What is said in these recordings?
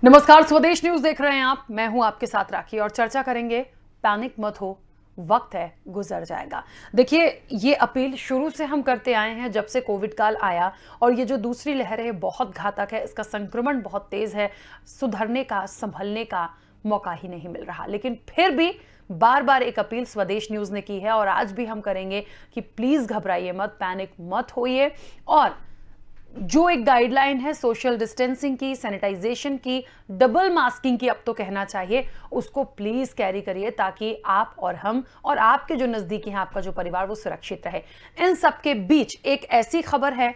नमस्कार, स्वदेश न्यूज देख रहे हैं आप। मैं हूं आपके साथ राखी और चर्चा करेंगे पैनिक मत हो, वक्त है गुजर जाएगा। देखिए, ये अपील शुरू से हम करते आए हैं जब से कोविड काल आया और ये जो दूसरी लहर है बहुत घातक है, इसका संक्रमण बहुत तेज है, सुधरने का संभलने का मौका ही नहीं मिल रहा। लेकिन फिर भी बार बार एक अपील स्वदेश न्यूज ने की है और आज भी हम करेंगे कि प्लीज घबराइए मत, पैनिक मत होइए और जो एक गाइडलाइन है सोशल डिस्टेंसिंग की, सैनिटाइजेशन की, डबल मास्किंग की, अब तो कहना चाहिए, उसको प्लीज कैरी करिए ताकि आप और हम और आपके जो नजदीकी हैं, आपका जो परिवार, वो सुरक्षित रहे। इन सबके बीच एक ऐसी खबर है,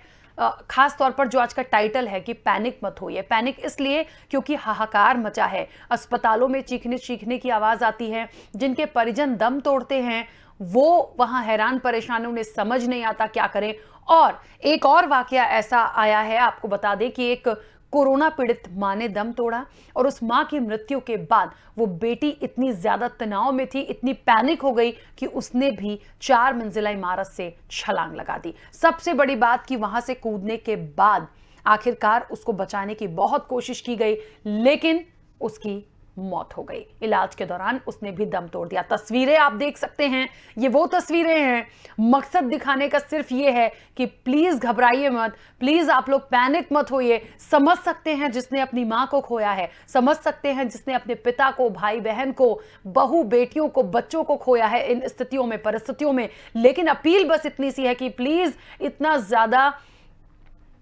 खास तौर पर जो आज का टाइटल है कि पैनिक मत होइए। पैनिक इसलिए क्योंकि हाहाकार मचा है, अस्पतालों में चीखने की आवाज आती है, जिनके परिजन दम तोड़ते हैं वो वहां हैरान परेशान, उन्हें समझ नहीं आता क्या करें। और एक और वाकया ऐसा आया है, आपको बता दें कि एक कोरोना पीड़ित मां ने दम तोड़ा और उस मां की मृत्यु के बाद वो बेटी इतनी ज्यादा तनाव में थी, इतनी पैनिक हो गई कि उसने भी 4 मंजिला इमारत से छलांग लगा दी। सबसे बड़ी बात कि वहां से कूदने के बाद आखिरकार उसको बचाने की बहुत कोशिश की गई, लेकिन उसकी मौत हो गई। इलाज के दौरान उसने भी दम तोड़ दिया। तस्वीरें आप देख सकते हैं, ये वो तस्वीरें हैं। मकसद दिखाने का सिर्फ ये है कि प्लीज घबराइए मत, प्लीज आप लोग पैनिक मत होइए। समझ सकते हैं जिसने अपनी मां को खोया है, समझ सकते हैं जिसने अपने पिता को, भाई बहन को, बहू बेटियों को, बच्चों को खोया है इन स्थितियों में, परिस्थितियों में। लेकिन अपील बस इतनी सी है कि प्लीज इतना ज्यादा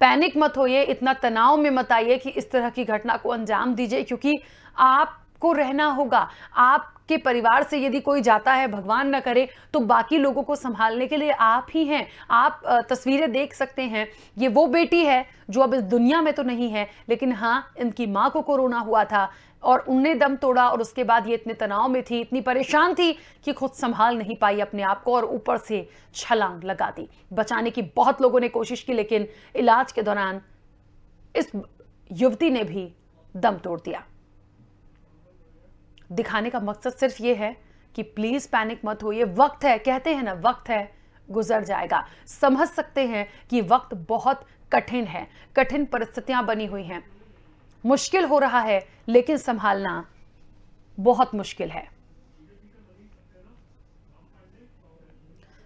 पैनिक मत होइए, इतना तनाव में मत आइए कि इस तरह की घटना को अंजाम दीजिए, क्योंकि आपको रहना होगा। आपके परिवार से यदि कोई जाता है, भगवान ना करे, तो बाकी लोगों को संभालने के लिए आप ही हैं। आप तस्वीरें देख सकते हैं, ये वो बेटी है जो अब इस दुनिया में तो नहीं है, लेकिन हाँ, इनकी मां को कोरोना हुआ था और उनने दम तोड़ा और उसके बाद ये इतने तनाव में थी, इतनी परेशान थी कि खुद संभाल नहीं पाई अपने आप को और ऊपर से छलांग लगा दी। बचाने की बहुत लोगों ने कोशिश की, लेकिन इलाज के दौरान इस युवती ने भी दम तोड़ दिया। दिखाने का मकसद सिर्फ ये है कि प्लीज पैनिक मत होइए। वक्त है, कहते हैं ना, वक्त है गुजर जाएगा। समझ सकते हैं कि वक्त बहुत कठिन है, कठिन परिस्थितियां बनी हुई हैं, मुश्किल हो रहा है, लेकिन संभालना बहुत मुश्किल है।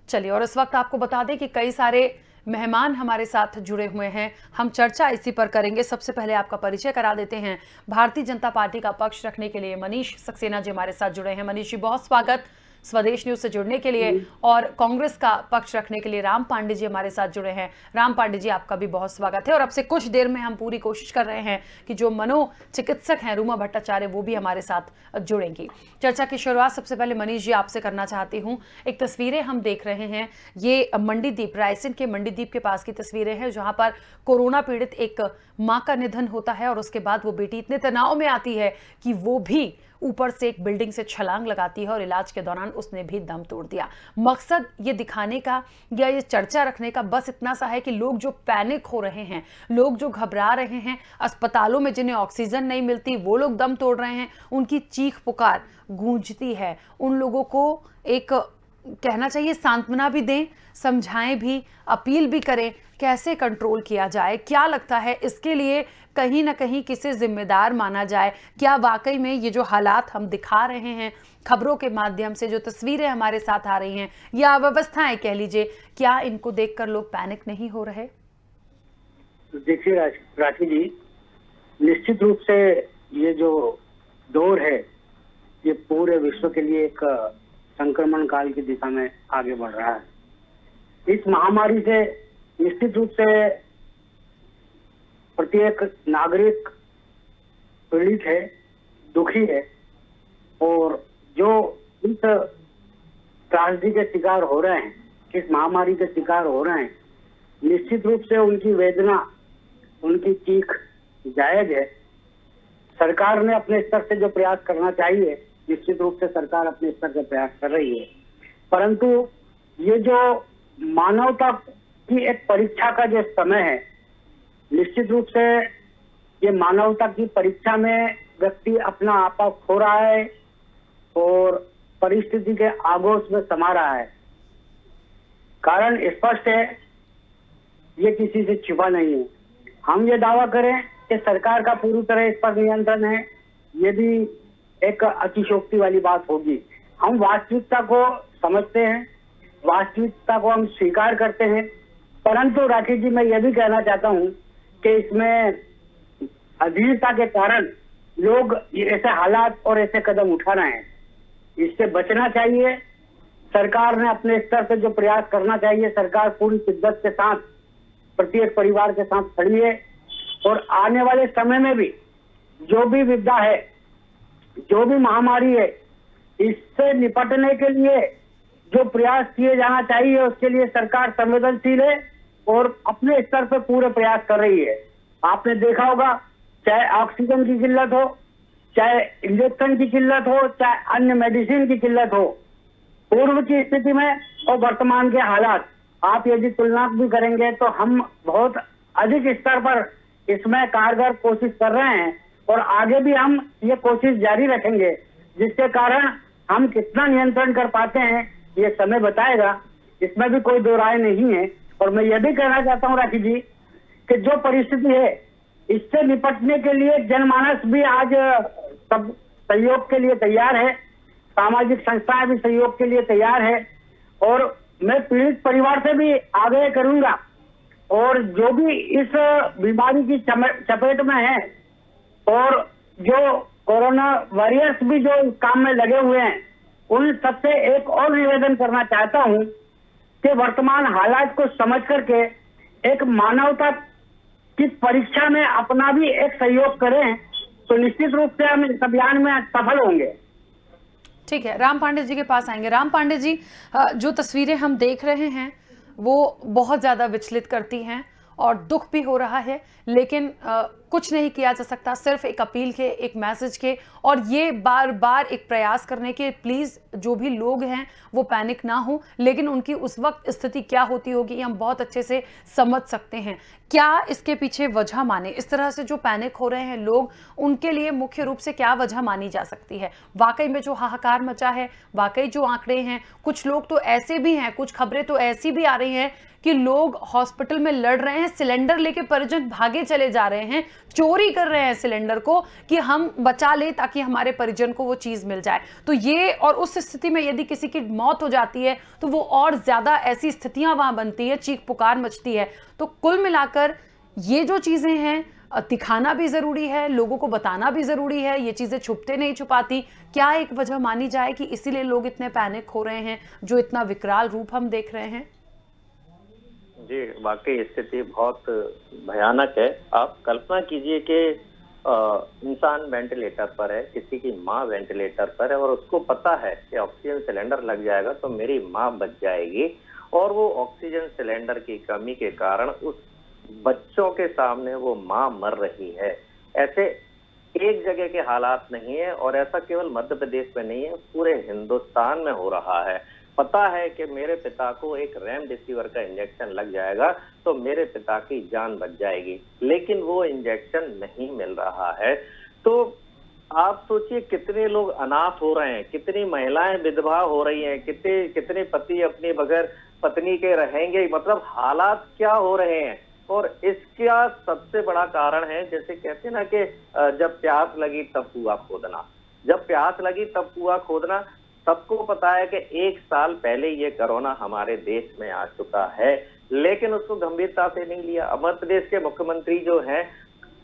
चलिए, और इस वक्त आपको बता दें कि कई सारे मेहमान हमारे साथ जुड़े हुए हैं, हम चर्चा इसी पर करेंगे। सबसे पहले आपका परिचय करा देते हैं। भारतीय जनता पार्टी का पक्ष रखने के लिए मनीष सक्सेना जी हमारे साथ जुड़े हैं। मनीष जी, बहुत स्वागत स्वदेश न्यूज से जुड़ने के लिए। और कांग्रेस का पक्ष रखने के लिए राम पांडे जी हमारे साथ जुड़े हैं। राम पांडे जी, आपका भी बहुत स्वागत है। और अब से कुछ देर में हम पूरी कोशिश कर रहे हैं कि जो मनोचिकित्सक हैं रूमा भट्टाचार्य, वो भी हमारे साथ जुड़ेंगी। चर्चा की शुरुआत सबसे पहले मनीष जी आपसे करना चाहती हूँ। एक तस्वीरें हम देख रहे हैं, ये मंडीदीप, रायसेन के मंडीदीप के पास की तस्वीरें हैं, जहां पर कोरोना पीड़ित एक मां का निधन होता है और उसके बाद वो बेटी इतने तनाव में आती है कि वो भी ऊपर से एक बिल्डिंग से छलांग लगाती है और इलाज के दौरान उसने भी दम तोड़ दिया। मकसद ये दिखाने का या ये चर्चा रखने का बस इतना सा है कि लोग जो पैनिक हो रहे हैं, लोग जो घबरा रहे हैं, अस्पतालों में जिन्हें ऑक्सीजन नहीं मिलती, वो लोग दम तोड़ रहे हैं, उनकी चीख पुकार गूंजती है। उन लोगों को एक कहना चाहिए सांत्वना भी दें, समझाएं भी, अपील भी करें, कैसे कंट्रोल किया जाए। क्या लगता है इसके लिए कहीं ना कहीं किसे जिम्मेदार माना जाए? क्या वाकई में ये जो हालात हम दिखा रहे हैं खबरों के माध्यम से, जो तस्वीरें हमारे साथ आ रही हैं या अव्यवस्थाएं कह लीजिए, क्या इनको देखकर लोग पैनिक नहीं हो रहे? देखिए राखी जी, निश्चित रूप से ये जो दौर है ये पूरे विश्व के लिए एक संक्रमण काल की दिशा में आगे बढ़ रहा है। इस महामारी से निश्चित रूप से प्रत्येक नागरिक पीड़ित है, दुखी है, और जो इस त्रासदी के शिकार हो रहे हैं, इस महामारी के शिकार हो रहे हैं, निश्चित रूप से उनकी वेदना, उनकी चीख जायज है। सरकार ने अपने स्तर से जो प्रयास करना चाहिए, निश्चित रूप से सरकार अपने स्तर से प्रयास कर रही है, परंतु ये जो मानवता की एक परीक्षा का जो समय है, निश्चित रूप से ये मानवता की परीक्षा में व्यक्ति अपना आपा खो रहा है और परिस्थिति के आगोश में समा रहा है। कारण स्पष्ट है, ये किसी से छिपा नहीं है। हम ये दावा करें कि सरकार का पूरी तरह इस पर नियंत्रण है, ये भी एक अतिशयोक्ति वाली बात होगी। हम वास्तविकता को समझते हैं, वास्तविकता को हम स्वीकार करते हैं, परंतु राखी जी मैं यह भी कहना चाहता हूं कि इसमें अधीरता के कारण लोग ऐसे हालात और ऐसे कदम उठा रहे हैं, इससे बचना चाहिए। सरकार ने अपने स्तर से जो प्रयास करना चाहिए, सरकार पूरी शिद्दत के साथ प्रत्येक परिवार के साथ खड़ी है और आने वाले समय में भी जो भी विपदा है, जो भी महामारी है, इससे निपटने के लिए जो प्रयास किए जाना चाहिए उसके लिए सरकार संवेदनशील है और अपने स्तर पर पूरे प्रयास कर रही है। आपने देखा होगा, चाहे ऑक्सीजन की किल्लत हो, चाहे इंजेक्शन की किल्लत हो, चाहे अन्य मेडिसिन की किल्लत हो, पूर्व की स्थिति में और वर्तमान के हालात आप यदि तुलना भी करेंगे तो हम बहुत अधिक स्तर पर इसमें कारगर कोशिश कर रहे हैं और आगे भी हम ये कोशिश जारी रखेंगे, जिसके कारण हम कितना नियंत्रण कर पाते हैं ये समय बताएगा, इसमें भी कोई दो राय नहीं है। और मैं यह भी कहना चाहता हूँ राखी जी कि जो परिस्थिति है इससे निपटने के लिए जनमानस भी आज सब सहयोग के लिए तैयार है, सामाजिक संस्थाएं भी सहयोग के लिए तैयार है और मैं पीड़ित परिवार से भी आग्रह करूंगा और जो भी इस बीमारी की चपेट में है और जो कोरोना वॉरियर्स भी जो इस काम में लगे हुए हैं, उन सबसे एक और निवेदन करना चाहता हूं कि वर्तमान हालात को समझ करके एक मानवता की परीक्षा में अपना भी एक सहयोग करें तो निश्चित रूप से हम इस अभियान में सफल होंगे। ठीक है, राम पांडे जी के पास आएंगे। राम पांडे जी, जो तस्वीरें हम देख रहे हैं वो बहुत ज़्यादा विचलित करती हैं और दुख भी हो रहा है, लेकिन कुछ नहीं किया जा सकता, सिर्फ एक अपील के, एक मैसेज के और ये बार बार एक प्रयास करने के, प्लीज़ जो भी लोग हैं वो पैनिक ना हो, लेकिन उनकी उस वक्त स्थिति क्या होती होगी ये हम बहुत अच्छे से समझ सकते हैं। क्या इसके पीछे वजह माने, इस तरह से जो पैनिक हो रहे हैं लोग, उनके लिए मुख्य रूप से क्या वजह मानी जा सकती है? वाकई में जो हाहाकार मचा है, वाकई जो आंकड़े हैं, कुछ लोग तो ऐसे भी हैं, कुछ खबरें तो ऐसी भी आ रही हैं कि लोग हॉस्पिटल में लड़ रहे हैं, सिलेंडर लेके परिजन भागे चले जा रहे हैं, चोरी कर रहे हैं सिलेंडर को कि हम बचा लें ताकि हमारे परिजन को वो चीज मिल जाए। तो ये, और उस स्थिति में यदि किसी की मौत हो जाती है तो वो और ज्यादा ऐसी स्थितियां वहां बनती है, चीख पुकार मचती है। तो कुल मिलाकर ये जो चीजें हैं दिखाना भी जरूरी है, लोगों को बताना भी जरूरी है, ये चीजें छुपते नहीं छुपाती। क्या एक वजह मानी जाए कि इसीलिए लोग इतने पैनिक हो रहे हैं, जो इतना विकराल रूप हम देख रहे हैं? जी, वाकई स्थिति बहुत भयानक है। आप कल्पना कीजिए कि इंसान वेंटिलेटर पर है, किसी की माँ वेंटिलेटर पर है और उसको पता है कि ऑक्सीजन सिलेंडर लग जाएगा तो मेरी माँ बच जाएगी, और वो ऑक्सीजन सिलेंडर की कमी के कारण उस बच्चों के सामने वो माँ मर रही है। ऐसे एक जगह के हालात नहीं है और ऐसा केवल मध्य प्रदेश में नहीं है, पूरे हिंदुस्तान में हो रहा है। पता है कि मेरे पिता को एक रेमडेसिविर का इंजेक्शन लग जाएगा तो मेरे पिता की जान बच जाएगी, लेकिन वो इंजेक्शन नहीं मिल रहा है। तो आप सोचिए कितने लोग अनाथ हो रहे हैं, कितनी महिलाएं विधवा हो रही हैं, कितने पति अपने बगैर पत्नी के रहेंगे, मतलब हालात क्या हो रहे हैं। और इसका सबसे बड़ा कारण है, जैसे कहते हैं ना कि जब प्यास लगी तब कुआं खोदना, जब प्यास लगी तब कुआं खोदना। सबको पता है कि 1 साल पहले ये कोरोना हमारे देश में आ चुका है, लेकिन उसको गंभीरता से नहीं लिया। मध्य प्रदेश के मुख्यमंत्री जो हैं,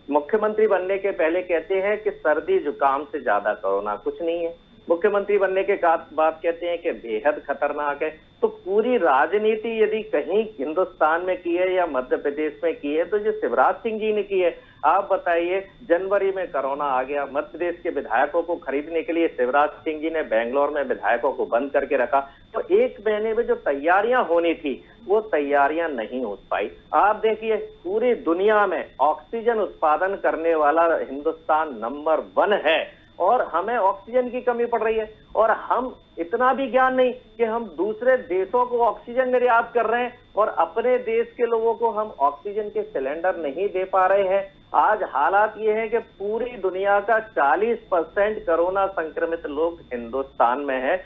मुख्यमंत्री बनने के पहले कहते हैं कि सर्दी जुकाम से ज्यादा कोरोना कुछ नहीं है, मुख्यमंत्री बनने के बाद कहते हैं कि बेहद खतरनाक है। तो पूरी राजनीति यदि कहीं हिंदुस्तान में की है या मध्य प्रदेश में की है तो जो शिवराज सिंह जी ने की है। आप बताइए, जनवरी में कोरोना आ गया, मध्य प्रदेश के विधायकों को खरीदने के लिए शिवराज सिंह जी ने बेंगलोर में विधायकों को बंद करके रखा, तो 1 महीने में जो तैयारियां होनी थी वो तैयारियां नहीं हो पाई। आप देखिए, पूरी दुनिया में ऑक्सीजन उत्पादन करने वाला हिंदुस्तान नंबर 1 है और हमें ऑक्सीजन की कमी पड़ रही है, और हम इतना भी ज्ञान नहीं कि हम दूसरे देशों को ऑक्सीजन निर्यात कर रहे हैं और अपने देश के लोगों को हम ऑक्सीजन के सिलेंडर नहीं दे पा रहे हैं। आज हालात ये है कि पूरी दुनिया का 40% कोरोना संक्रमित लोग हिंदुस्तान में है।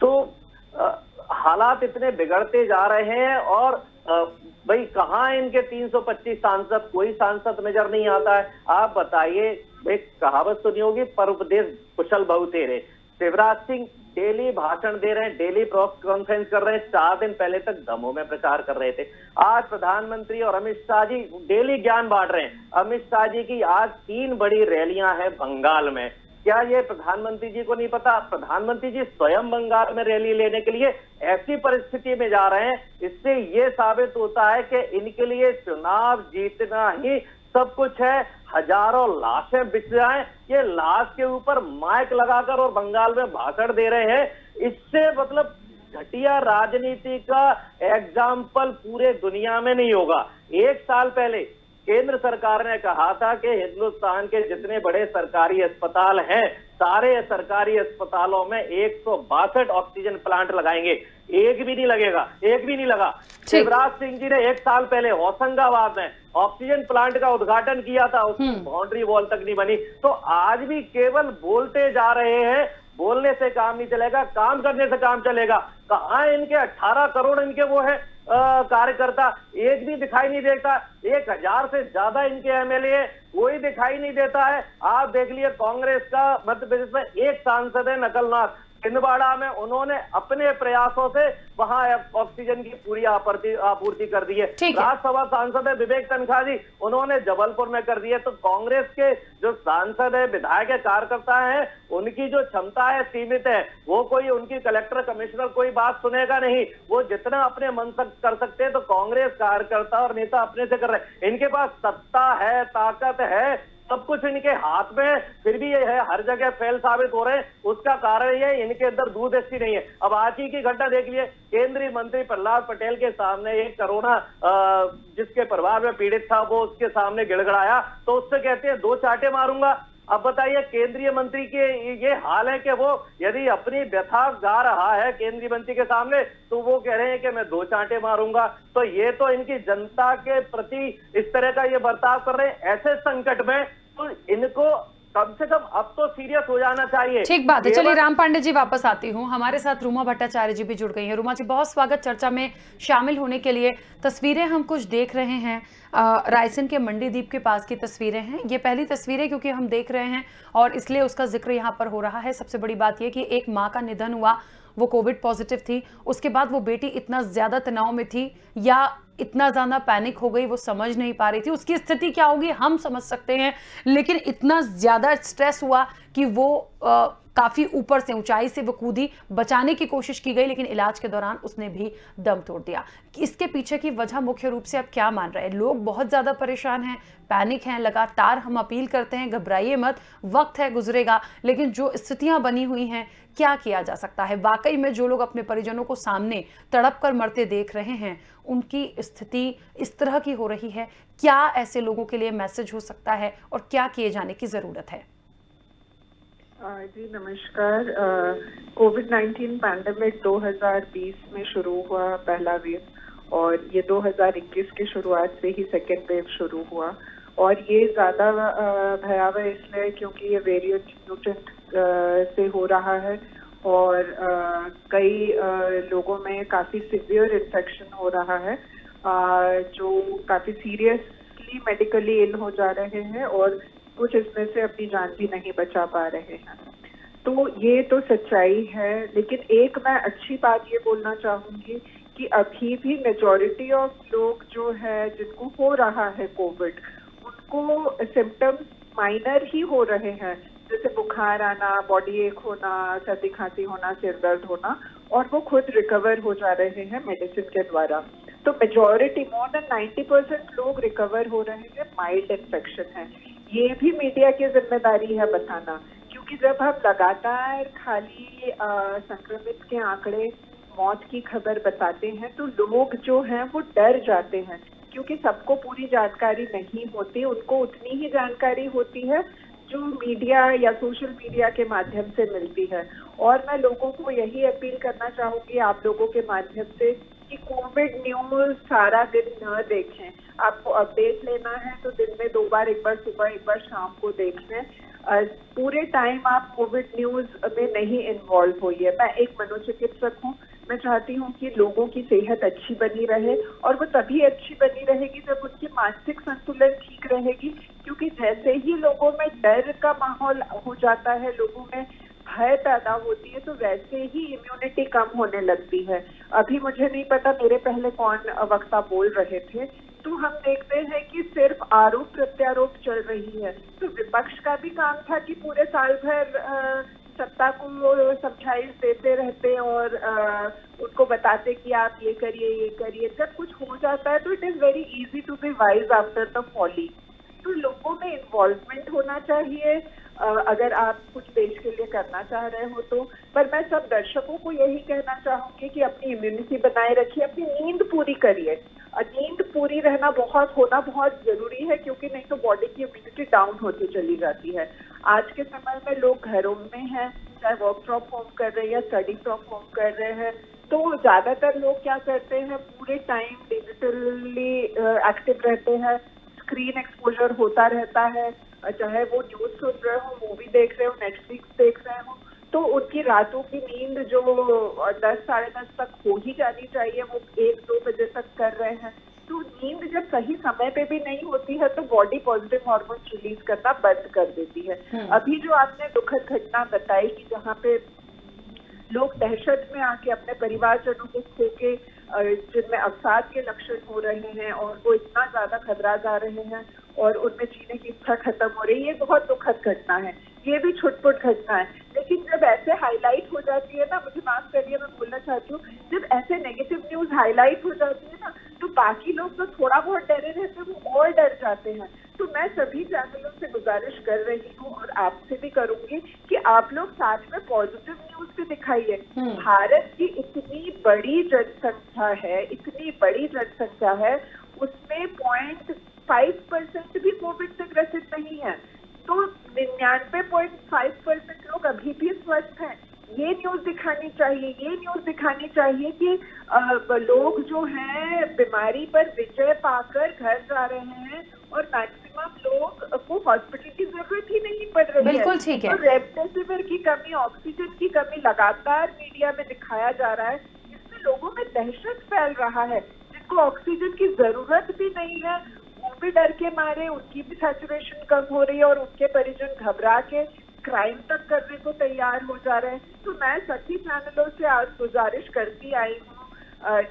तो हालात इतने बिगड़ते जा रहे हैं और भाई कहाँ इनके 325 सांसद, कोई सांसद नजर नहीं आता है। आप बताइए, भाई कहावत तो नहीं होगी, पर उपदेश कुशल बहु तेरे। शिवराज सिंह डेली भाषण दे रहे हैं, डेली प्रेस कॉन्फ्रेंस कर रहे हैं, 4 दिन पहले तक दमोह में प्रचार कर रहे थे। आज प्रधानमंत्री और अमित शाह जी डेली ज्ञान बांट रहे हैं। अमित शाह जी की आज 3 बड़ी रैलियां हैं बंगाल में। क्या ये प्रधानमंत्री जी को नहीं पता? प्रधानमंत्री जी स्वयं बंगाल में रैली लेने के लिए ऐसी परिस्थिति में जा रहे हैं। इससे ये साबित होता है कि इनके लिए चुनाव जीतना ही सब कुछ है। हजारों लाशें बिछ जाएं, ये लाश के ऊपर माइक लगाकर और बंगाल में भाषण दे रहे हैं। इससे मतलब घटिया राजनीति का एग्जाम्पल पूरे दुनिया में नहीं होगा। 1 साल पहले केंद्र सरकार ने कहा था कि हिंदुस्तान के जितने बड़े सरकारी अस्पताल हैं, सारे सरकारी अस्पतालों में 162 ऑक्सीजन प्लांट लगाएंगे। एक भी नहीं लगेगा, एक भी नहीं लगा। शिवराज सिंह जी ने 1 साल पहले होशंगाबाद में ऑक्सीजन प्लांट का उद्घाटन किया था, उसकी बाउंड्री वॉल तक नहीं बनी। तो आज भी केवल बोलते जा रहे हैं, बोलने से काम नहीं चलेगा, काम करने से काम चलेगा। कहाँ इनके 18 करोड़ इनके वो है कार्यकर्ता, एक भी दिखाई नहीं देता। 1000 से ज्यादा इनके एमएलए, कोई दिखाई नहीं देता है। आप देख लिए कांग्रेस का मध्य प्रदेश में एक सांसद है नकलनाथ छिंदवाड़ा में, उन्होंने अपने प्रयासों से वहां ऑक्सीजन की पूरी आपूर्ति कर दी है। राज्यसभा सांसद है विवेक तनखा जी, उन्होंने जबलपुर में कर दी है। तो कांग्रेस के जो सांसद है, विधायक है, कार्यकर्ता है, उनकी जो क्षमता है सीमित है। वो कोई उनकी कलेक्टर कमिश्नर कोई बात सुनेगा नहीं। वो जितना अपने मन तक कर सकते हैं, तो कांग्रेस कार्यकर्ता और नेता अपने से कर रहे हैं। इनके पास सत्ता है, ताकत है, सब कुछ इनके हाथ में है, फिर भी ये है हर जगह फेल साबित हो रहे हैं। उसका कारण ये इनके अंदर दूरदृष्टि नहीं है। अब आज ही की घटना देख लिए, केंद्रीय मंत्री प्रहलाद पटेल के सामने एक कोरोना जिसके परिवार में पीड़ित था, वो उसके सामने गिड़गड़ाया, तो उससे कहते हैं 2 चांटे मारूंगा। अब बताइए, केंद्रीय मंत्री के ये हाल है कि वो यदि अपनी व्यथा गा रहा है केंद्रीय मंत्री के सामने, तो वो कह रहे हैं कि मैं 2 चांटे मारूंगा। तो ये तो इनकी जनता के प्रति इस तरह का ये बर्ताव कर रहे हैं। ऐसे संकट में तो इनको कम से कम अब तो सीरियस हो जाना चाहिए। ठीक बात है। चलिए राम पांडे जी वापस आती हूँ। हमारे साथ रूमा भट्टाचार्य जी भी जुड़ गई हैं। रूमा जी, बहुत स्वागत चर्चा में शामिल होने के लिए। तस्वीरें हम कुछ देख रहे हैं, रायसेन के मंडीदीप के पास की तस्वीरें हैं। ये पहली तस्वीरें क्योंकि हम देख रहे हैं और इसलिए उसका जिक्र यहाँ पर हो रहा है। सबसे बड़ी बात यह कि एक माँ का निधन हुआ, वो कोविड पॉजिटिव थी। उसके बाद वो बेटी इतना ज्यादा तनाव में थी या इतना ज्यादा पैनिक हो गई, वो समझ नहीं पा रही थी। उसकी स्थिति क्या होगी हम समझ सकते हैं, लेकिन इतना ज्यादा स्ट्रेस हुआ कि वो काफी ऊपर से, ऊंचाई से वो कूदी। बचाने की कोशिश की गई, लेकिन इलाज के दौरान उसने भी दम तोड़ दिया। इसके पीछे की वजह मुख्य रूप से आप क्या मान रहे हैं? लोग बहुत ज्यादा परेशान हैं, पैनिक हैं। लगातार हम अपील करते हैं, घबराइए मत, वक्त है, गुजरेगा। लेकिन जो स्थितियां बनी हुई हैं, क्या किया जा सकता है? वाकई में जो लोग अपने परिजनों को सामने तड़प कर मरते देख रहे हैं, उनकी स्थिति इस तरह की हो रही है, क्या ऐसे लोगों के लिए मैसेज हो सकता है और क्या किए जाने की जरूरत है? जी नमस्कार। कोविड-19 पैंडेमिक 2020 में शुरू हुआ पहला वेव, और ये 2021 की शुरुआत से ही सेकेंड वेव शुरू हुआ। और ये ज़्यादा भयावह इसलिए क्योंकि ये वेरिएंट म्यूटेंट से हो रहा है, और कई लोगों में काफ़ी सीवियर इन्फेक्शन हो रहा है, जो काफ़ी सीरियसली मेडिकली इल हो जा रहे हैं, और कुछ इसमें से अपनी जान भी नहीं बचा पा रहे हैं। तो ये तो सच्चाई है। लेकिन एक मैं अच्छी बात ये बोलना चाहूँगी कि अभी भी मेजॉरिटी ऑफ लोग जो है जिनको हो रहा है कोविड, उनको सिम्टम्स माइनर ही हो रहे हैं, जैसे बुखार आना, बॉडी एक होना, सर्दी खांसी होना, सिर दर्द होना, और वो खुद रिकवर हो जा रहे हैं मेडिसिन के द्वारा। तो मेजॉरिटी, मोर देन 90% लोग रिकवर हो रहे हैं, माइल्ड इन्फेक्शन है। ये भी मीडिया की जिम्मेदारी है बताना, क्योंकि जब हम लगातार खाली संक्रमित के आंकड़े, मौत की खबर बताते हैं, तो लोग जो हैं वो डर जाते हैं, क्योंकि सबको पूरी जानकारी नहीं होती। उनको उतनी ही जानकारी होती है जो मीडिया या सोशल मीडिया के माध्यम से मिलती है। और मैं लोगों को यही अपील करना चाहूंगी आप लोगों के माध्यम से कि कोविड न्यूज सारा दिन न देखें। आपको अपडेट लेना है तो दिन में 2 बार, एक बार सुबह, एक बार शाम को देख लें। पूरे टाइम आप कोविड न्यूज में नहीं इन्वॉल्व होइए। मैं एक मनोचिकित्सक हूँ, मैं चाहती हूँ कि लोगों की सेहत अच्छी बनी रहे, और वो तभी अच्छी बनी रहेगी जब उनकी मानसिक संतुलन ठीक रहेगी। क्योंकि जैसे ही लोगों में डर का माहौल हो जाता है, लोगों में भय पैदा होती है, तो वैसे ही इम्यूनिटी कम होने लगती है। अभी मुझे नहीं पता मेरे पहले कौन वक्ता बोल रहे थे, तो हम देखते हैं कि सिर्फ आरोप प्रत्यारोप चल रही है। तो विपक्ष का भी काम था कि पूरे साल भर सत्ता को समझाइश देते रहते और उनको बताते कि आप ये करिए। जब कुछ हो जाता है तो it is very easy to be wise after the folly. तो लोगों में इन्वॉल्वमेंट होना चाहिए अगर आप कुछ देश के लिए करना चाह रहे हो तो। पर मैं सब दर्शकों को यही कहना चाहूंगी कि अपनी इम्यूनिटी बनाए रखिए, अपनी नींद पूरी करिए। नींद पूरी होना बहुत जरूरी है, क्योंकि नहीं तो बॉडी की इम्यूनिटी डाउन होती चली जाती है। आज के समय में लोग घरों में हैं, चाहे वर्क फ्रॉम होम कर रहे हैं या स्टडी फ्रॉम होम कर रहे हैं, तो ज्यादातर लोग क्या करते हैं, पूरे टाइम डिजिटली एक्टिव रहते हैं, स्क्रीन एक्सपोजर होता रहता है, चाहे वो न्यूज सुन रहे हो, मूवी देख रहे हो, नेटफ्लिक्स देख रहे हो, तो उनकी रातों की नींद जो 10 साढ़े 10 तक हो ही जानी चाहिए, वो 1-2 बजे तक कर रहे हैं। तो नींद जब सही समय पे भी नहीं होती है तो बॉडी पॉजिटिव हार्मोन्स रिलीज करना बंद कर देती है। अभी जो आपने दुखद घटना बताई कि जहाँ पे लोग दहशत में आके अपने परिवारजनों को खो के, जिनमें अवसाद के लक्षण हो रहे हैं और वो इतना ज्यादा खतरा जा रहे हैं और उनमें जीने की इच्छा खत्म हो रही है, ये बहुत दुखद घटना है। ये भी छुटपुट घटना है, लेकिन जब ऐसे हाईलाइट हो जाती है ना, मुझे माफ करिए मैं बोलना चाहती हूँ, जब ऐसे नेगेटिव न्यूज हाईलाइट हो जाती है ना, तो बाकी लोग जो थोड़ा बहुत डरे रहते हैं वो और डर जाते हैं। तो मैं सभी चैनलों से गुजारिश कर रही हूँ और आपसे भी करूंगी कि आप लोग साथ में पॉजिटिव न्यूज भी दिखाइए। भारत की इतनी बड़ी जनसंख्या है, उसमें 0.5% भी कोविड से ग्रसित नहीं है, तो 99.5% लोग अभी भी स्वस्थ हैं। ये न्यूज दिखानी चाहिए कि लोग जो हैं बीमारी पर विजय पाकर घर जा रहे हैं और मैक्सिमम लोग को हॉस्पिटल की जरूरत ही नहीं पड़ रही है। बिल्कुल ठीक है। तो रेमडेसिविर की कमी, ऑक्सीजन की कमी लगातार मीडिया में दिखाया जा रहा है, इससे लोगों में दहशत फैल रहा है। जिनको ऑक्सीजन की जरूरत भी नहीं है, वो भी डर के मारे, उनकी भी सैचुरेशन कम हो रही है और उनके परिजन घबरा के क्राइम तक करने को तैयार हो जा रहे हैं। तो मैं सभी चैनलों से आज गुजारिश करती आई हूँ,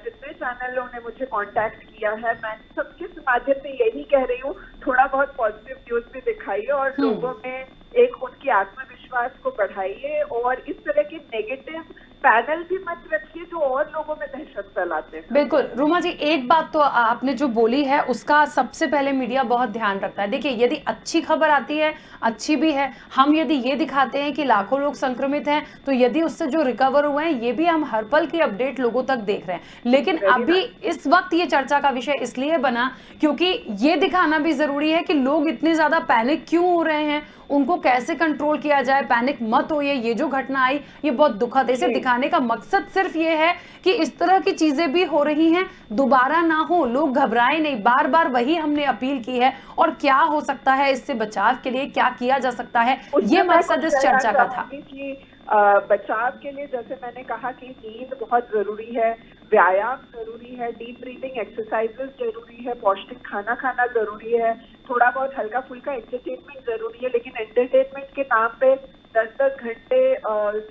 जितने चैनलों ने मुझे कांटेक्ट किया है, मैं सबके माध्यम से यही कह रही हूँ, थोड़ा बहुत पॉजिटिव न्यूज भी दिखाइए और लोगों में एक उनकी आत्मविश्वास को बढ़ाइए, और इस तरह के नेगेटिव पैनल भी मत रखिए जो और लोगों में दहशत फैलाते हैं। बिल्कुल रूमा जी, एक बात तो आपने जो बोली है उसका सबसे पहले मीडिया बहुत ध्यान रखता है। देखिए, यदि अच्छी खबर आती है, अच्छी भी है, हम यदि ये दिखाते हैं कि लाखों लोग संक्रमित हैं, तो यदि उससे जो रिकवर हुए हैं, ये भी हम हर पल की अपडेट लोगों तक देख रहे हैं। लेकिन अभी इस वक्त ये चर्चा का विषय इसलिए बना क्योंकि ये दिखाना भी जरूरी है कि लोग इतने ज्यादा पैनिक क्यों हो रहे हैं, उनको कैसे कंट्रोल किया जाए। पैनिक मत होइए, ये जो घटना आई ये बहुत दुखद है। इसे दिखाने का मकसद सिर्फ ये है कि इस तरह की चीजें भी हो रही हैं, दोबारा ना हो, लोग घबराएं नहीं। बार बार वही हमने अपील की है, और क्या हो सकता है इससे बचाव के लिए, क्या किया जा सकता है, ये मकसद इस चर्चा का था। बचाव के लिए जैसे मैंने कहा कि नींद बहुत जरूरी है, व्यायाम जरूरी है, डीप ब्रीथिंग एक्सरसाइजेस जरूरी है, पौष्टिक खाना खाना जरूरी है, थोड़ा बहुत हल्का फुल्का एंटरटेनमेंट जरूरी है। लेकिन एंटरटेनमेंट के नाम पे 10-10 घंटे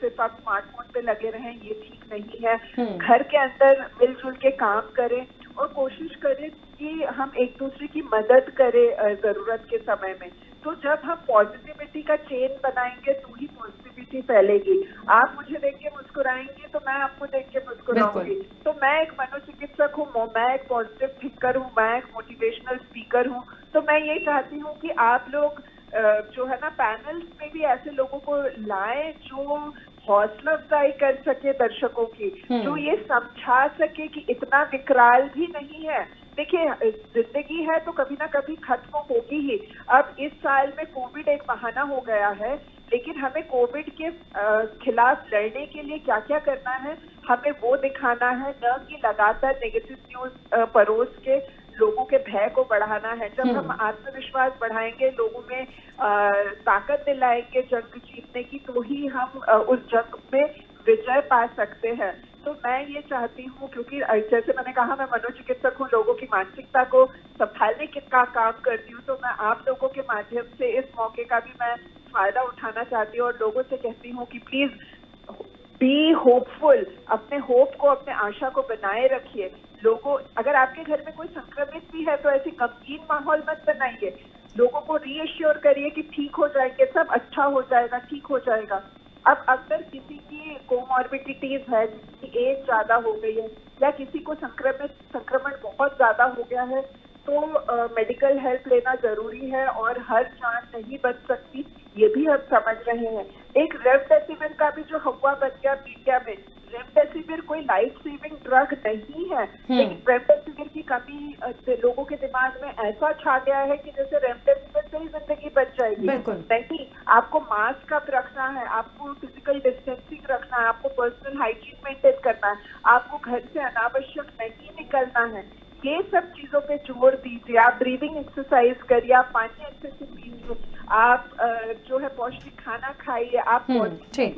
सिर्फ आप स्मार्टफोन पे लगे रहें, ये ठीक नहीं है। घर के अंदर मिलजुल के काम करें और कोशिश करें कि हम एक दूसरे की मदद करें जरूरत के समय में। तो जब हम पॉजिटिविटी का चेन बनाएंगे तो ही पॉजिटिविटी फैलेगी। आप मुझे देख के मुस्कुराएंगे तो मैं आपको देख के मुस्कुराऊंगी। तो मैं एक मनोचिकित्सक हूँ, मैं एक पॉजिटिव थिंकर हूँ, मैं एक मोटिवेशनल स्पीकर हूँ। तो मैं ये चाहती हूँ कि आप लोग जो है ना, पैनल्स में भी ऐसे लोगों को लाएं जो हौसला अफजाई कर सके दर्शकों की, जो ये समझा सके कि इतना विकराल भी नहीं है। देखिए, जिंदगी है तो कभी ना कभी खत्म होगी ही। अब इस साल में कोविड एक बहाना हो गया है, लेकिन हमें कोविड के खिलाफ लड़ने के लिए क्या क्या करना है, हमें वो दिखाना है, न कि लगातार नेगेटिव न्यूज परोस के लोगों के भय को बढ़ाना है। जब हम आत्मविश्वास बढ़ाएंगे, लोगों में ताकत दिलाएंगे जंग जीतने की, तो ही हम उस जंग में विजय पा सकते हैं। तो मैं ये चाहती हूँ, क्योंकि जैसे मैंने कहा मैं मनोचिकित्सक हूँ, लोगों की मानसिकता को संभालने का काम करती हूँ, तो मैं आप लोगों के माध्यम से इस मौके का भी मैं फायदा उठाना चाहती हूँ और लोगों से कहती हूँ कि प्लीज बी होपफुल, अपने होप को, अपने आशा को बनाए रखिए। लोगों, अगर आपके घर में कोई संक्रमित भी है तो ऐसी गमगीन माहौल मत बनाइए, लोगों को रीएश्योर करिए कि ठीक हो जाएंगे, सब अच्छा हो जाएगा, ठीक हो जाएगा। अब अगर किसी की कोमॉर्बिडिटीज है, जिसकी एज ज्यादा हो गई है या किसी को संक्रमण बहुत ज्यादा हो गया है, तो मेडिकल हेल्प लेना जरूरी है और हर जान नहीं बच सकती, ये भी हम समझ रहे हैं। एक रेमडेसिविर का भी जो हवा बन गया मीडिया में, रेमडेसिविर कोई लाइफ सेविंग ड्रग नहीं है, लेकिन रेमडेसिविर की कमी लोगों के दिमाग में ऐसा छा गया है कि जैसे रेमडेसिविर से ही जिंदगी बच जाएगी। नहीं, आपको मास्क अप रखना है, आपको फिजिकल डिस्टेंसिंग रखना है, आपको पर्सनल हाइजीन मेंटेन करना है, आपको घर से अनावश्यक नहीं निकलना है। ये सब चीजों पे जोर दीजिए। आप ब्रीदिंग एक्सरसाइज करिए, आप पानी अच्छे से पीजिए, आप जो है पौष्टिक खाना खाइए, आप सोचिए,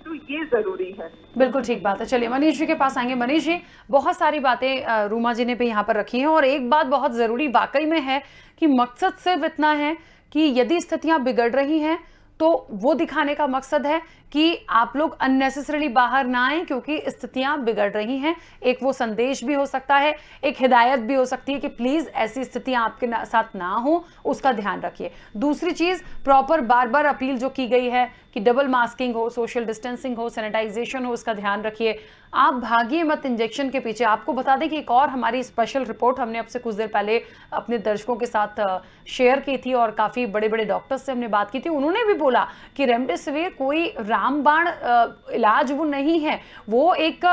तो ये जरूरी है। बिल्कुल ठीक बात है। चलिए मनीष जी के पास आएंगे। मनीष जी, बहुत सारी बातें रूमा जी ने भी यहाँ पर रखी हैं और एक बात बहुत जरूरी वाकई में है कि मकसद सिर्फ इतना है कि यदि स्थितियां बिगड़ रही हैं तो वो दिखाने का मकसद है कि आप लोग अननेसेसरीली बाहर ना आए क्योंकि स्थितियां बिगड़ रही हैं। एक वो संदेश भी हो सकता है, एक हिदायत भी हो सकती है कि प्लीज ऐसी स्थितियां आपके साथ ना हो, उसका ध्यान रखिए। दूसरी चीज, प्रॉपर बार बार अपील जो की गई है कि डबल मास्किंग हो, सोशल डिस्टेंसिंग हो, सैनिटाइजेशन हो, उसका ध्यान रखिए। आप भागिए मत इंजेक्शन के पीछे। आपको बता दें कि एक और हमारी स्पेशल रिपोर्ट हमने अब से कुछ देर पहले अपने दर्शकों के साथ शेयर की थी और काफी बड़े बड़े डॉक्टर्स से हमने बात की थी। उन्होंने भी बोला कि रेमडेसिविर कोई रामबाण इलाज वो नहीं है, वो एक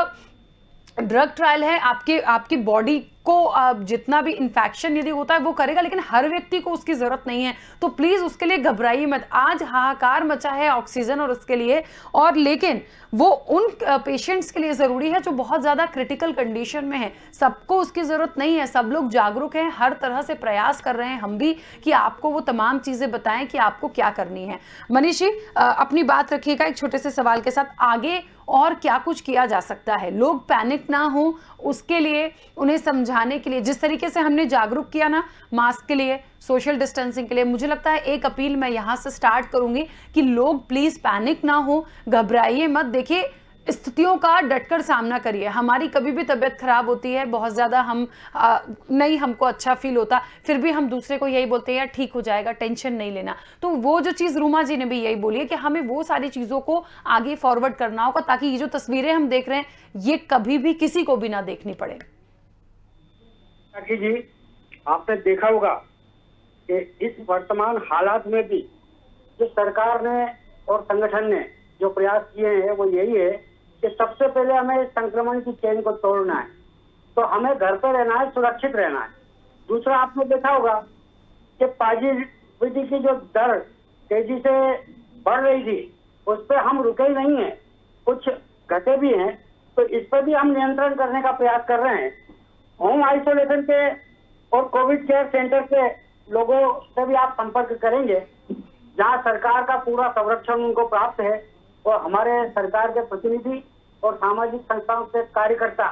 ड्रग ट्रायल है। आपकी बॉडी को जितना भी इन्फेक्शन यदि होता है वो करेगा, लेकिन हर व्यक्ति को उसकी जरूरत नहीं है, तो प्लीज उसके लिए घबराइए मत। आज हाहाकार मचा है ऑक्सीजन और उसके लिए, और लेकिन वो उन पेशेंट्स के लिए जरूरी है जो बहुत ज्यादा क्रिटिकल कंडीशन में है। सबको उसकी जरूरत नहीं है। सब लोग जागरूक हैं, हर तरह से प्रयास कर रहे हैं हम भी कि आपको वो तमाम चीजें बताएं कि आपको क्या करनी है। मनीष जी, अपनी बात रखिएगा एक छोटे से सवाल के साथ। आगे और क्या कुछ किया जा सकता है? लोग पैनिक ना हो उसके लिए, उन्हें समझाने के लिए, जिस तरीके से हमने जागरूक किया ना मास्क के लिए, सोशल डिस्टेंसिंग के लिए, मुझे लगता है एक अपील मैं यहां से स्टार्ट करूंगी कि लोग प्लीज पैनिक ना हो, घबराइए मत। देखिए, स्थितियों का डटकर सामना करिए। हमारी कभी भी तबीयत खराब होती है, बहुत ज्यादा हम नहीं हमको अच्छा फील होता, फिर भी हम दूसरे को यही बोलते हैं यार ठीक हो जाएगा, टेंशन नहीं लेना। तो वो जो चीज रूमा जी ने भी यही बोली है कि हमें वो सारी चीजों को आगे फॉरवर्ड करना होगा ताकि ये जो तस्वीरें हम देख रहे हैं ये कभी भी किसी को भी ना देखनी पड़े। जी, आपने देखा होगा कि इस वर्तमान हालात में भी जो सरकार ने और संगठन ने जो प्रयास किए हैं वो यही है कि सबसे पहले हमें संक्रमण की चेन को तोड़ना है, तो हमें घर पर रहना है, सुरक्षित रहना है। दूसरा, आपने देखा होगा कि पॉजिटिविटी की जो दर तेजी से बढ़ रही थी उस पर हम रुके ही नहीं है, कुछ घटे भी हैं, तो इस पर भी हम नियंत्रण करने का प्रयास कर रहे हैं। होम आइसोलेशन के और कोविड केयर सेंटर के लोगों से भी आप संपर्क करेंगे जहां सरकार का पूरा संरक्षण उनको प्राप्त है, और हमारे सरकार के प्रतिनिधि और सामाजिक संस्थाओं के कार्यकर्ता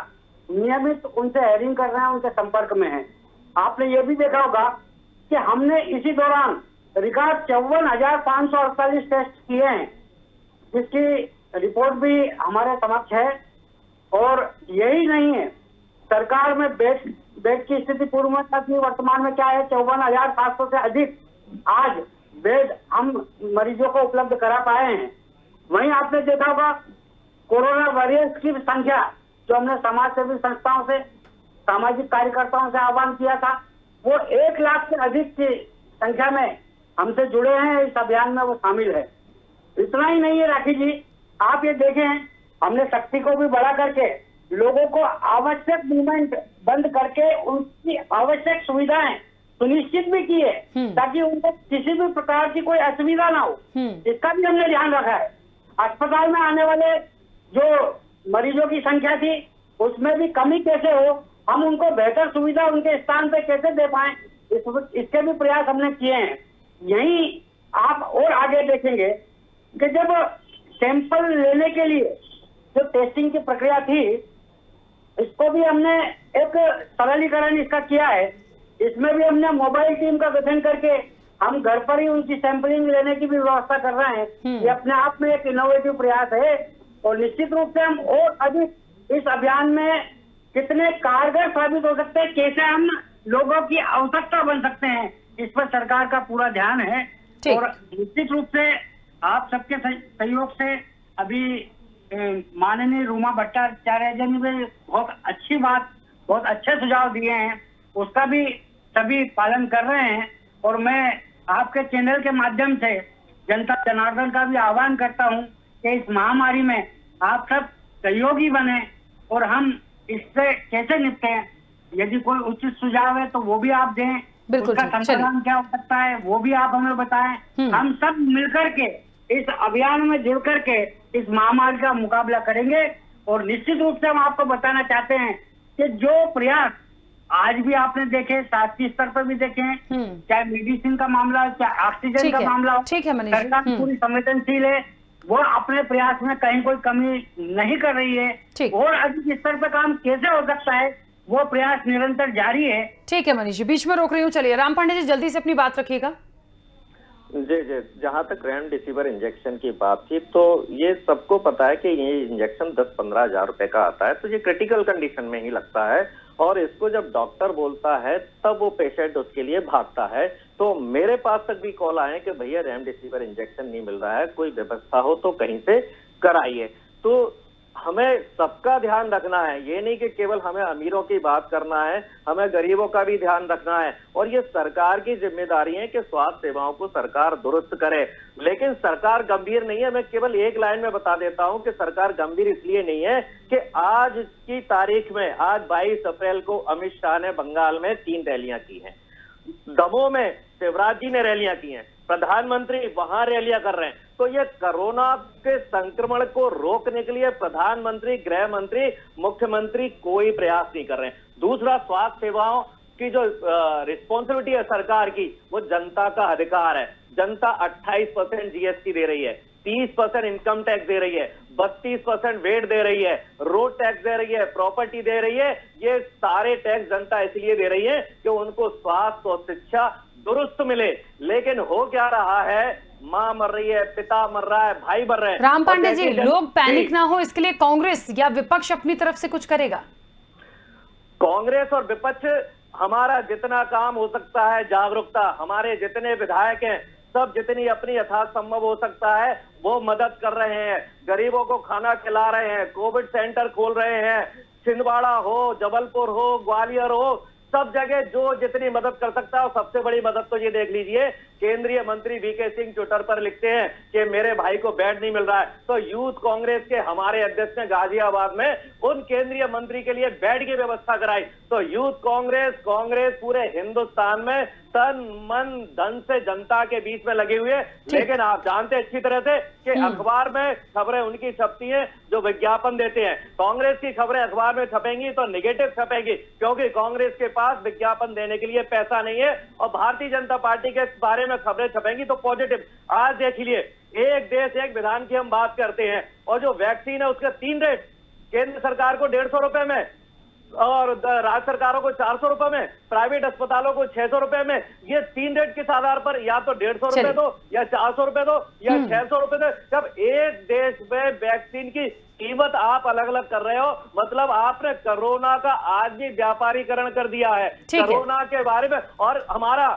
नियमित उनसे हेयरिंग कर रहे हैं, उनके संपर्क में हैं। आपने ये भी देखा होगा कि हमने इसी दौरान रिकॉर्ड 54,548 टेस्ट किए हैं, जिसकी रिपोर्ट भी हमारे समक्ष है। और यही नहीं है, सरकार में बेड की स्थिति पूर्व में थी, वर्तमान में क्या है, 54,700 से अधिक आज बेड हम मरीजों को उपलब्ध करा पाए हैं। वहीं आपने देखा होगा कोरोना वॉरियर्स की संख्या जो हमने समाज सेवी संस्थाओं से, सामाजिक कार्यकर्ताओं से आह्वान किया था, वो 1 लाख से अधिक की संख्या में हमसे जुड़े हैं, इस अभियान में वो शामिल है। इतना ही नहीं है राखी जी, आप ये देखें, हमने शक्ति को भी बढ़ा करके लोगों को आवश्यक मूवमेंट बंद करके उनकी आवश्यक सुविधाएं सुनिश्चित भी की है ताकि उनको किसी भी प्रकार की कोई असुविधा ना हो। इसका भी हमने ध्यान रखा है। अस्पताल में आने वाले जो मरीजों की संख्या थी उसमें भी कमी कैसे हो, हम उनको बेहतर सुविधा उनके स्थान पे कैसे दे पाएं, इसके भी प्रयास हमने किए हैं। यही आप और आगे देखेंगे कि जब सैंपल लेने के लिए जो टेस्टिंग की प्रक्रिया थी, इसको भी हमने एक सरलीकरण इसका किया है। इसमें भी हमने मोबाइल टीम का गठन करके हम घर पर ही उनकी सैंपलिंग लेने की भी व्यवस्था कर रहे हैं। ये अपने आप में एक इनोवेटिव प्रयास है और निश्चित रूप से हम और अधिक इस अभियान में कितने कारगर साबित हो सकते हैं, कैसे हम लोगों की आवश्यकता बन सकते हैं, इस पर सरकार का पूरा ध्यान है। और निश्चित रूप से आप सबके सहयोग से अभी माननीय रूमा भट्टाचार्य जी ने भी बहुत अच्छी बात, बहुत अच्छे सुझाव दिए हैं, उसका भी सभी पालन कर रहे हैं। और मैं आपके चैनल के माध्यम से जनता जनार्दन का भी आह्वान करता हूं कि इस महामारी में आप सब सहयोगी बने और हम इससे कैसे निपटें। यदि कोई उचित सुझाव है तो वो भी आप दें, उसका समाधान क्या हो सकता है वो भी आप हमें बताएं। हम सब मिलकर के इस अभियान में जुड़ करके इस महामारी का मुकाबला करेंगे। और निश्चित रूप से हम आपको बताना चाहते हैं कि जो प्रयास आज भी आपने देखे, शासकीय स्तर पर भी देखे हैं, चाहे मेडिसिन का मामला, चाहे ऑक्सीजन का मामला हो, सरकार पूरी संवेदनशील है, वो अपने प्रयास में कहीं कोई कमी नहीं कर रही है। और अधिक स्तर पर काम कैसे हो सकता है वो प्रयास निरंतर जारी है। ठीक है मनीष जी, बीच में रोक रही हूँ, चलिए राम पांडे जी जल्दी से अपनी बात रखिएगा। जी जी, जहां तक रेमडेसिविर इंजेक्शन की बात थी, तो ये सबको पता है कि ये इंजेक्शन 10-15 हजार रुपए का आता है, तो ये क्रिटिकल कंडीशन में ही लगता है। और इसको जब डॉक्टर बोलता है तब वो पेशेंट उसके लिए भागता है। तो मेरे पास तक भी कॉल आए कि भैया रेमडेसिविर इंजेक्शन नहीं मिल रहा है, कोई व्यवस्था हो तो कहीं से कराइए। तो हमें सबका ध्यान रखना है, ये नहीं कि केवल हमें अमीरों की बात करना है, हमें गरीबों का भी ध्यान रखना है। और ये सरकार की जिम्मेदारी है कि स्वास्थ्य सेवाओं को सरकार दुरुस्त करे। लेकिन सरकार गंभीर नहीं है। मैं केवल एक लाइन में बता देता हूं कि सरकार गंभीर इसलिए नहीं है कि आज की तारीख में, आज 22 अप्रैल को अमित शाह ने बंगाल में 3 रैलियां की हैं, दमोह में शिवराज जी ने रैलियां की हैं, प्रधानमंत्री वहां रैलियां कर रहे हैं। तो ये कोरोना के संक्रमण को रोकने के लिए प्रधानमंत्री, गृह मंत्री, मुख्यमंत्री कोई प्रयास नहीं कर रहे हैं। दूसरा, स्वास्थ्य सेवाओं की जो रिस्पॉन्सिबिलिटी है सरकार की, वो जनता का अधिकार है। जनता 28% जीएसटी दे रही है, 30% इनकम टैक्स दे रही है, 32% वेट दे रही है, रोड टैक्स दे रही है, प्रॉपर्टी दे रही है। ये सारे टैक्स जनता इसलिए दे रही है कि उनको स्वास्थ्य और शिक्षा दुरुस्त मिले। लेकिन हो क्या रहा है, मां मर रही है, पिता मर रहा है, भाई मर रहे हैं। राम पांडे जी, लोग पैनिक ना हो इसके लिए कांग्रेस या विपक्ष अपनी तरफ से कुछ करेगा? कांग्रेस और विपक्ष, हमारा जितना काम हो सकता है, जागरूकता, हमारे जितने विधायक हैं सब जितनी अपनी यथासंभव हो सकता है वो मदद कर रहे हैं। गरीबों को खाना खिला रहे हैं, कोविड सेंटर खोल रहे हैं, छिंदवाड़ा हो, जबलपुर हो, ग्वालियर हो, सब जगह जो जितनी मदद कर सकता है। सबसे बड़ी मदद तो ये देख लीजिए, केंद्रीय मंत्री वीके सिंह ट्विटर पर लिखते हैं कि मेरे भाई को बेड नहीं मिल रहा है, तो यूथ कांग्रेस के हमारे अध्यक्ष ने गाजियाबाद में उन केंद्रीय मंत्री के लिए बेड की व्यवस्था कराई। तो यूथ कांग्रेस पूरे हिंदुस्तान में तन मन धन से जनता के बीच में लगे हुए। लेकिन आप जानते अच्छी तरह से कि अखबार में खबरें उनकी छपती हैं जो विज्ञापन देते हैं। कांग्रेस की खबरें अखबार में छपेंगी तो निगेटिव छपेंगी, क्योंकि कांग्रेस के पास विज्ञापन देने के लिए पैसा नहीं है। और भारतीय जनता पार्टी के बारे में खबरें छपेंगी तो पॉजिटिव। आज देख लिए, एक देश एक विधान की हम बात करते हैं, और जो वैक्सीन है उसका 3 रेट, केंद्र सरकार को 150 रुपए में और राज्य सरकारों को 400 रुपए में, प्राइवेट अस्पतालों को 600 रुपए में। ये 3 रेट किस आधार पर, या तो 150 रुपए दो, या 400 रुपए दो, या 600 रुपए दो। जब एक देश में वैक्सीन की कीमत आप अलग अलग कर रहे हो, मतलब आपने कोरोना का आज भी व्यापारीकरण कर दिया है कोरोना के बारे में। और हमारा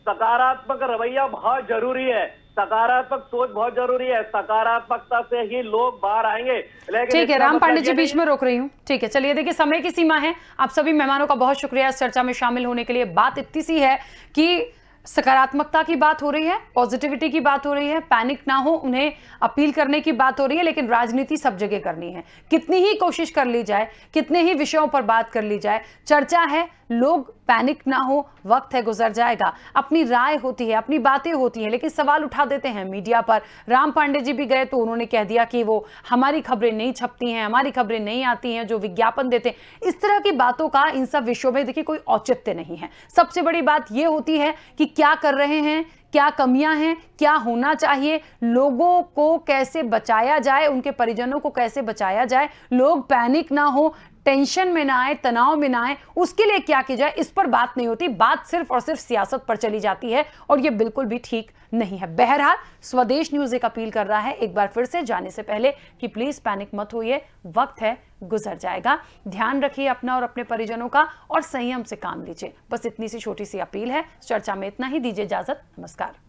सकारात्मक रवैया बहुत जरूरी है, सकारात्मक सोच बहुत जरूरी है, सकारात्मकता से ही लोग बाहर आएंगे। लेकिन ठीक है, राम पांडे जी बीच में रोक रही हूँ। ठीक है, चलिए देखिए समय की सीमा है। आप सभी मेहमानों का बहुत शुक्रिया इस चर्चा में शामिल होने के लिए। बात इतनी सी है कि सकारात्मकता की बात हो रही है, पॉजिटिविटी की बात हो रही है, पैनिक ना हो, उन्हें अपील करने की बात हो रही है, लेकिन राजनीति सब जगह करनी है। कितनी ही कोशिश कर ली जाए, कितने ही विषयों पर बात कर ली जाए, चर्चा है, लोग पैनिक ना हो, वक्त है, गुजर जाएगा। अपनी राय होती है, अपनी बातें होती हैं, लेकिन सवाल उठा देते हैं मीडिया पर। राम पांडे जी भी गए तो उन्होंने कह दिया कि वो हमारी खबरें नहीं छपती हैं, हमारी खबरें नहीं आती हैं, जो विज्ञापन देते हैं। इस तरह की बातों का इन सब विषयों में देखिए कोई औचित्य नहीं है। सबसे बड़ी बात यह होती है कि क्या कर रहे हैं, क्या कमियां हैं, क्या होना चाहिए, लोगों को कैसे बचाया जाए, उनके परिजनों को कैसे बचाया जाए, लोग पैनिक ना हो, टेंशन में ना आए, तनाव में ना आए, उसके लिए क्या किया जाए, इस पर बात नहीं होती। बात सिर्फ और सिर्फ सियासत पर चली जाती है और यह बिल्कुल भी ठीक नहीं है। बहरहाल स्वदेश न्यूज एक अपील कर रहा है एक बार फिर से जाने से पहले कि प्लीज पैनिक मत होइए, वक्त है, गुजर जाएगा। ध्यान रखिए अपना और अपने परिजनों का और संयम से काम लीजिए। बस इतनी सी छोटी सी अपील है। चर्चा में इतना ही। दीजिए इजाजत। नमस्कार।